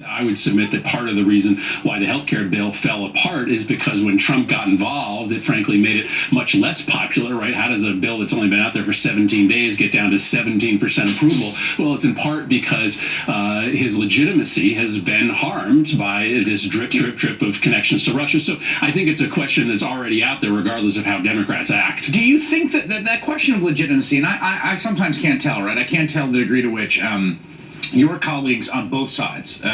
I would submit that part of the reason why the healthcare bill fell apart is because when Trump got involved, it frankly made it much less popular, right? How does a bill that's only been out there for 17 days get down to 17% approval? Well, it's in part because his legitimacy has been harmed by this drip of connections to Russia. So I think it's a question that's already out there, regardless of how Democrats act. Do you think that question of legitimacy, and I sometimes can't tell, right? I can't tell the degree to which your colleagues on both sides, the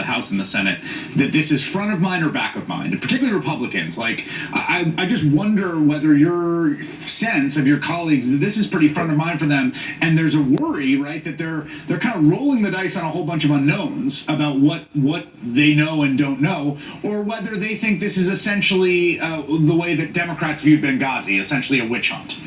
House and the Senate, that this is front of mind or back of mind, and particularly Republicans. Like, I just wonder whether your sense of your colleagues that this is pretty front of mind for them, and there's a worry, right, that they're kind of rolling the dice on a whole bunch of unknowns about what they know and don't know, or whether they think this is essentially the way that Democrats viewed Benghazi, essentially a witch hunt.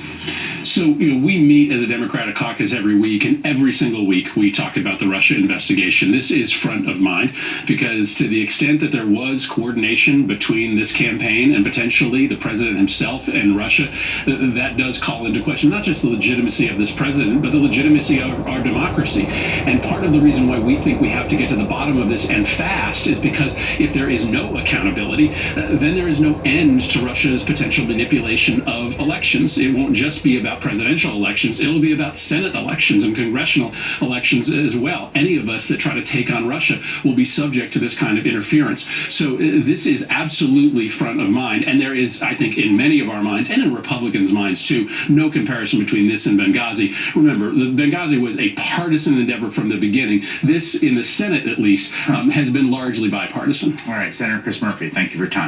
So, we meet as a Democratic caucus every week, and every single week we talk about the Russia investigation. This is front of mind because to the extent that there was coordination between this campaign and potentially the president himself and Russia, that does call into question not just the legitimacy of this president, but the legitimacy of our democracy. And part of the reason why we think we have to get to the bottom of this and fast is because if there is no accountability, then there is no end to Russia's potential manipulation of elections. It won't just be about presidential elections, it'll be about Senate elections and congressional elections as well. Any of us that try to take on Russia will be subject to this kind of interference. So this is absolutely front of mind, and there is, I think, in many of our minds, and in Republicans' minds too, no comparison between this and Benghazi. Remember, Benghazi was a partisan endeavor from the beginning. This, in the Senate at least, has been largely bipartisan. All right, Senator Chris Murphy, thank you for your time.